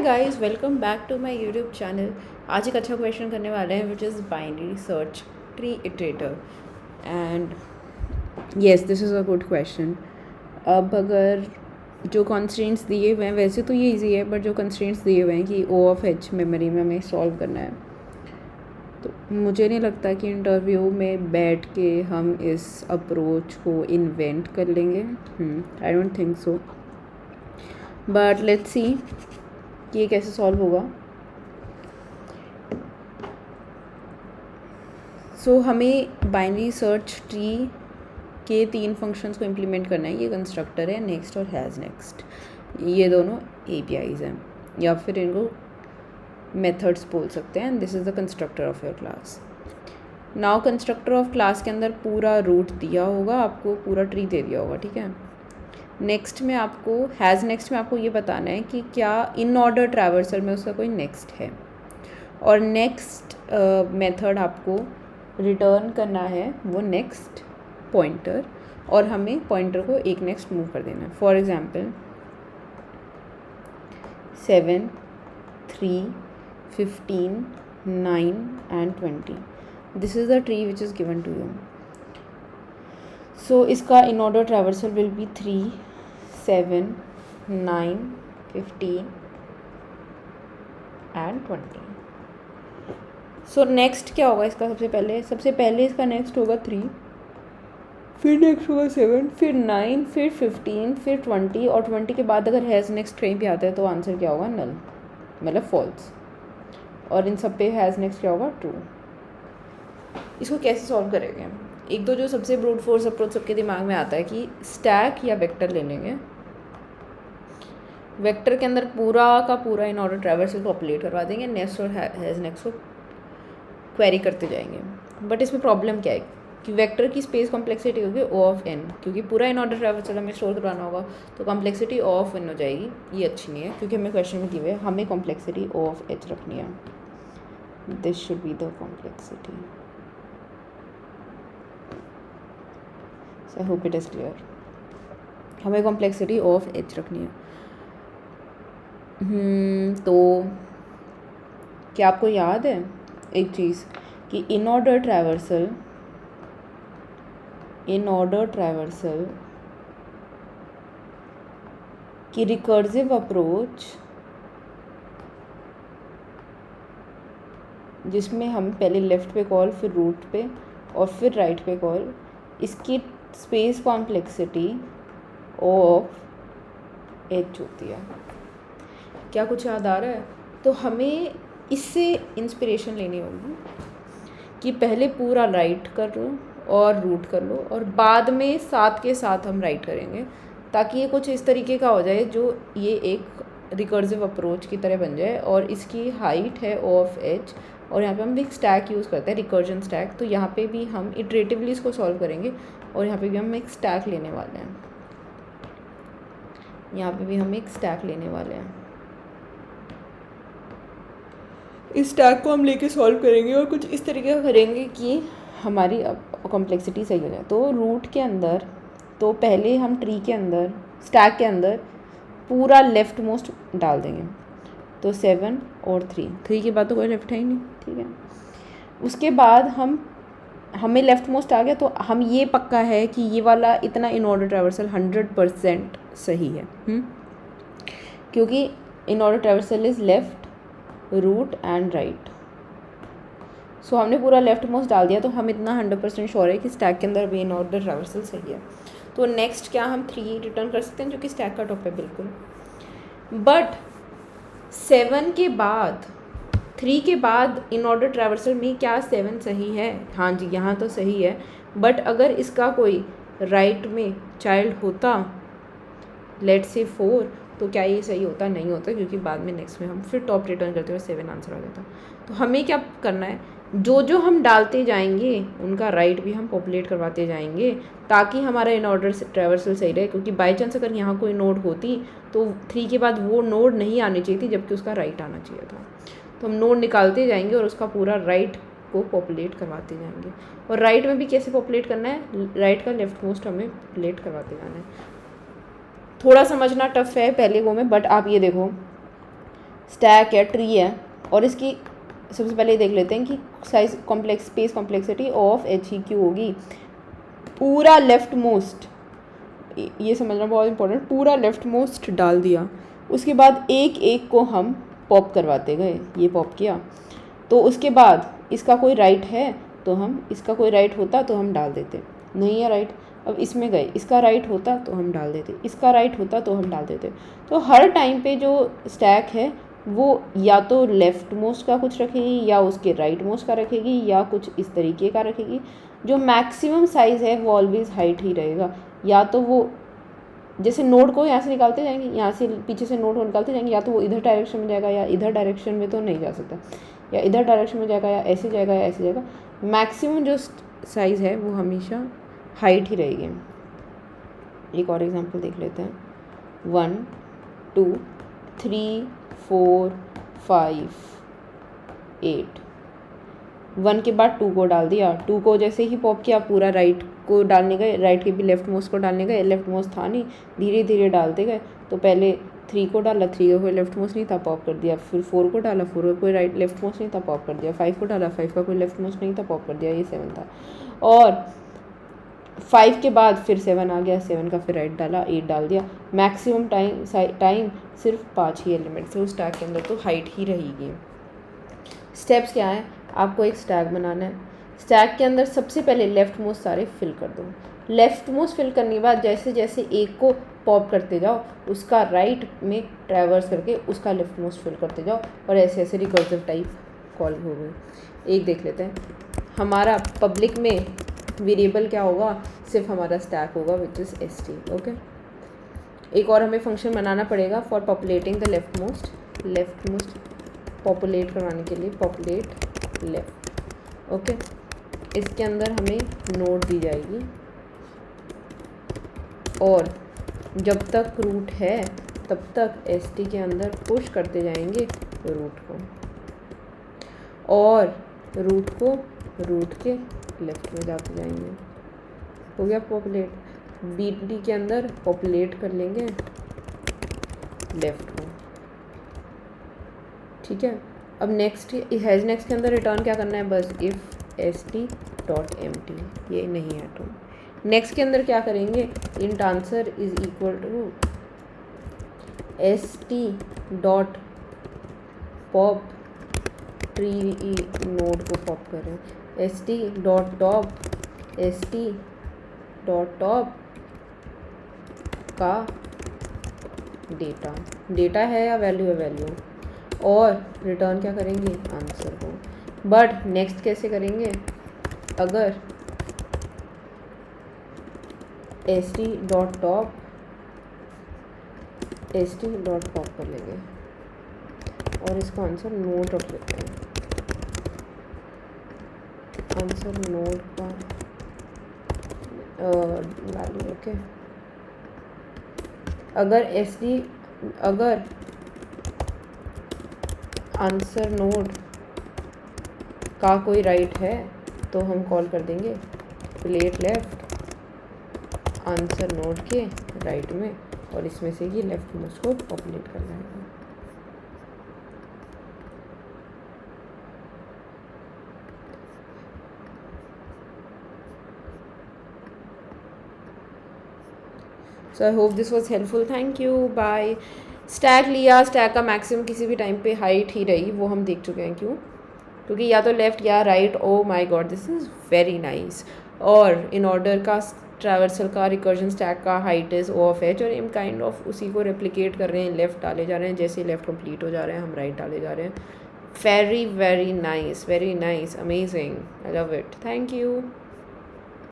Guys welcome back to my YouTube channel. आज एक अच्छा क्वेश्चन करने वाले हैं which is binary search tree iterator and yes this is a good question. अब अगर जो कंस्ट्रेंट्स दिए हुए हैं, वैसे तो ये इजी है, बट जो कंस्ट्रेंट्स दिए हुए हैं कि ओ ऑफ एच मेमोरी में हमें सॉल्व करना है, तो मुझे नहीं लगता कि इंटरव्यू में बैठ के हम इस अप्रोच को इन्वेंट कर लेंगे। I don't think so, but let's see कि ये कैसे सॉल्व होगा। हमें बाइनरी सर्च ट्री के 3 फंक्शंस को इम्प्लीमेंट करना है। ये कंस्ट्रक्टर है, नेक्स्ट और हैज़ नेक्स्ट, ये दोनों एपीआईज हैं या फिर इनको मेथड्स बोल सकते हैं। This is the constructor of your class. Now constructor of class के अंदर पूरा रूट दिया होगा, आपको पूरा ट्री दे दिया होगा, ठीक है। नेक्स्ट में आपको हैज़ नेक्स्ट में आपको ये बताना है कि क्या इन ऑर्डर ट्रैवर्सल में उसका कोई नेक्स्ट है, और नेक्स्ट मेथड आपको रिटर्न करना है वो नेक्स्ट पॉइंटर, और हमें पॉइंटर को एक नेक्स्ट मूव कर देना है। For example 7, 3, 15, 9 and 20, this is the tree which is given to you. So इसका in order traversal will be 3, 7, 9, 15 and 20। So next क्या होगा इसका? सबसे पहले इसका नेक्स्ट होगा 3, फिर नेक्स्ट होगा 7, फिर 9, फिर 15, फिर 20, और 20 के बाद अगर हैज़ नेक्स्ट कहीं भी आता है तो आंसर क्या होगा? नल, मतलब फॉल्स। और इन सब पे हैज़ नेक्स्ट क्या होगा? ट्रू। इसको कैसे सॉल्व करेंगे? एक तो जो सबसे ब्रूट फोर्स अप्रोच सबके दिमाग में आता है कि स्टैक या वेक्टर ले लेंगे, वेक्टर के अंदर पूरा का पूरा इन ऑर्डर ट्रैवर्सल को अपडेट करवा देंगे, नेक्स्ट और हैज़ नेक्स्ट को क्वेरी करते जाएंगे। बट इसमें प्रॉब्लम क्या है कि वेक्टर की स्पेस कॉम्प्लेक्सिटी होगी ओ ऑफ एन, क्योंकि पूरा इन ऑर्डर ट्रैवर्सल हमें स्टोर करवाना होगा, तो कॉम्प्लेक्सिटी ओ ऑफ एन हो जाएगी। ये अच्छी नहीं है, क्योंकि हमें क्वेश्चन में दिए हुए हमें कॉम्प्लेक्सिटी ओ ऑफ एच रखनी है। This should be the complexity. So I hope it is clear. हमें कॉम्प्लेक्सिटी ओ ऑफ एच रखनी है। तो क्या आपको याद है एक चीज़ कि इन ऑर्डर ट्रैवर्सल की रिकर्सिव अप्रोच, जिसमें हम पहले लेफ़्ट पे कॉल, फिर रूट पे और फिर राइट पे कॉल, इसकी space complexity O of H होती है। क्या कुछ याद आ रहा है? तो हमें इससे इंस्पिरेशन लेनी होगी कि पहले पूरा राइट कर लो और रूट कर लो, और बाद में साथ के साथ हम राइट करेंगे, ताकि ये कुछ इस तरीके का हो जाए जो ये एक रिकर्सिव अप्रोच की तरह बन जाए। और इसकी हाइट है ओ ऑफ एच, और यहाँ पे हम एक स्टैक यूज़ करते हैं, रिकर्जन स्टैक। तो यहाँ पे भी हम इटरेटिवली इसको सॉल्व करेंगे, और यहाँ पे भी हम एक स्टैक लेने वाले हैं। इस स्टैक को हम लेके सॉल्व करेंगे और कुछ इस तरीके का करेंगे कि हमारी कॉम्प्लेक्सिटी सही हो जाए। तो रूट के अंदर, तो पहले हम ट्री के अंदर, स्टैक के अंदर पूरा लेफ़्ट मोस्ट डाल देंगे। तो 7 और 3 के बाद तो कोई लेफ्ट है ही नहीं, ठीक है। उसके बाद हमें लेफ़्ट मोस्ट आ गया, तो हम ये पक्का है कि ये वाला इतना इन ऑर्डर ट्रैवर्सल 100% सही है, क्योंकि in order traversal is left, root and right. So हमने पूरा लेफ्ट मोस्ट डाल दिया, तो हम इतना 100% श्योर है कि स्टैक के अंदर भी इन ऑर्डर ट्रैवर्सल सही है। तो नेक्स्ट क्या हम 3 रिटर्न कर सकते हैं, जो कि स्टैक का टॉप है बिल्कुल। बट 7 के बाद, 3 के बाद इन ऑर्डर ट्रैवर्सल में क्या 7 सही है? हाँ जी, यहाँ तो सही है। बट अगर इसका कोई राइट में चाइल्ड होता, लेट्स से 4, तो क्या ये सही होता? नहीं होता, क्योंकि बाद में नेक्स्ट में हम फिर टॉप रिटर्न करते हुए 7 आंसर आ जाता। तो हमें क्या करना है, जो हम डालते जाएंगे उनका राइट भी हम पॉपुलेट करवाते जाएंगे, ताकि हमारा इन ऑर्डर ट्रैवर्सल सही रहे। क्योंकि बाई चांस अगर यहाँ कोई नोड होती तो 3 के बाद वो नोड नहीं आनी चाहिए थी, जबकि उसका राइट आना चाहिए था। तो हम नोड निकालते जाएंगे और उसका पूरा राइट को पॉपुलेट करवाते जाएंगे। और राइट में भी कैसे पॉपुलेट करना है? राइट का लेफ्ट मोस्ट हमें पॉपुलेट करवाते जाना है। थोड़ा समझना टफ है पहले गो में, बट आप ये देखो स्टैक है, ट्री है, और इसकी सबसे पहले देख लेते हैं कि size complex space complexity of H E Q होगी पूरा लेफ्ट मोस्ट, ये समझना बहुत इंपॉर्टेंट, पूरा लेफ्ट मोस्ट डाल दिया। उसके बाद एक एक को हम पॉप करवाते गए, ये पॉप किया, तो उसके बाद इसका कोई राइट है तो हम, इसका कोई राइट होता तो हम डाल देते, नहीं है राइट, अब इसमें गए, इसका राइट होता तो हम डाल देते, इसका राइट होता तो हम डाल देते। तो हर टाइम पे जो स्टैक है वो या तो लेफ़्ट मोस्ट का कुछ रखेगी या उसके राइट मोस्ट का रखेगी या कुछ इस तरीके का रखेगी। जो मैक्सिमम साइज़ है वो ऑलवेज़ हाइट ही रहेगा, या तो वो जैसे नोड को यहाँ से निकालते जाएंगे, यहाँ से पीछे से नोड को निकालते जाएंगे, या तो वो इधर डायरेक्शन में जाएगा या इधर डायरेक्शन में तो नहीं जा सकता, या इधर डायरेक्शन में जाएगा या ऐसे जाएगा या ऐसे जाएगा। मैक्सिमम जो साइज़ है वो हमेशा हाइट ही रहेगी। एक और एग्जांपल देख लेते हैं, 1 2 3 4 5 8, 1 के बाद 2 को डाल दिया, 2 को जैसे ही पॉप किया पूरा राइट को डालने गए, राइट के भी लेफ्ट मोस्ट को डालने गए, लेफ्ट मोस्ट था नहीं, धीरे धीरे डालते गए, तो पहले 3 को डाला, 3 का कोई लेफ्ट मोस्ट नहीं था, पॉप कर दिया, फिर 4 को डाला, 4 का कोई राइट लेफ्ट मोस्ट नहीं था, पॉप कर दिया, 5 को डाला, 5 का कोई लेफ्ट मोस्ट नहीं था, पॉप कर दिया, ये 7 था, और 5 के बाद फिर 7 आ गया, 7 का फिर राइट डाला, 8 डाल दिया। मैक्सिमम टाइम सिर्फ 5 ही एलिमेंट्स है उस स्टैक के अंदर, तो हाइट ही रहेगी। स्टेप्स क्या है, आपको एक स्टैक बनाना है, स्टैक के अंदर सबसे पहले लेफ़्ट मोस्ट सारे फिल कर दो, लेफ़्ट मोस्ट फिल करने के बाद जैसे जैसे एक को पॉप करते जाओ उसका राइट में ट्रैवर्स करके उसका लेफ़्ट मोस्ट फिल करते जाओ, और ऐसे ऐसे रिकर्सिव टाइप कॉल हो गए। एक देख लेते हैं, हमारा पब्लिक में वेरिएबल क्या होगा, सिर्फ हमारा स्टैक होगा which is S T. Okay, एक और हमें फंक्शन बनाना पड़ेगा for populating the left most populate करवाने के लिए, पॉपुलेट लेफ्ट। ओके, इसके अंदर हमें नोड दी जाएगी, और जब तक रूट है तब तक एस टी के अंदर पुश करते जाएंगे रूट को, और रूट को रूट के लेफ्ट में जाते जाएंगे। हो गया पॉपुलेट, बी डी के अंदर पॉपुलेट कर लेंगे लेफ्ट को, ठीक है। अब नेक्स्ट हैज़ नेक्स्ट के अंदर रिटर्न क्या करना है, बस if S T dot empty, ये नहीं है तो नेक्स्ट के अंदर क्या करेंगे, int answer is equal to S T dot pop, tree node को पॉप कर रहे हैं, S T dot top, S T dot top का डेटा है या वैल्यू है, वैल्यू, और रिटर्न क्या करेंगे, आंसर को। बट नेक्स्ट कैसे करेंगे, अगर S T dot top S T dot pop कर लेंगे और इसको आंसर नोड रख लेते हैं, आंसर नोड का वैल्यू। ओके, अगर आंसर नोड का कोई राइट है तो हम कॉल कर देंगे प्लेट लेफ्ट आंसर नोड के राइट में, और इसमें से ये लेफ्ट मोस्ट को पॉपुलेट करना है। So I hope this was helpful, thank you, bye. Stack लिया, स्टैक का मैक्सिमम किसी भी टाइम पे हाइट ही रही, वो हम देख चुके हैं क्यों, क्योंकि या तो लेफ़्ट या right. Oh my god, this is very nice. और इन ऑर्डर का ट्रैवर्सल का रिकर्जन स्टैक का height is O of H, और हम काइंड ऑफ उसी को रेप्लिकेट कर रहे हैं, लेफ़्ट डाले जा रहे हैं, जैसे लेफ़्ट कंप्लीट हो जा रहे हैं हम राइट डाले जा रहे हैं। Very very nice, amazing, I love it, thank you.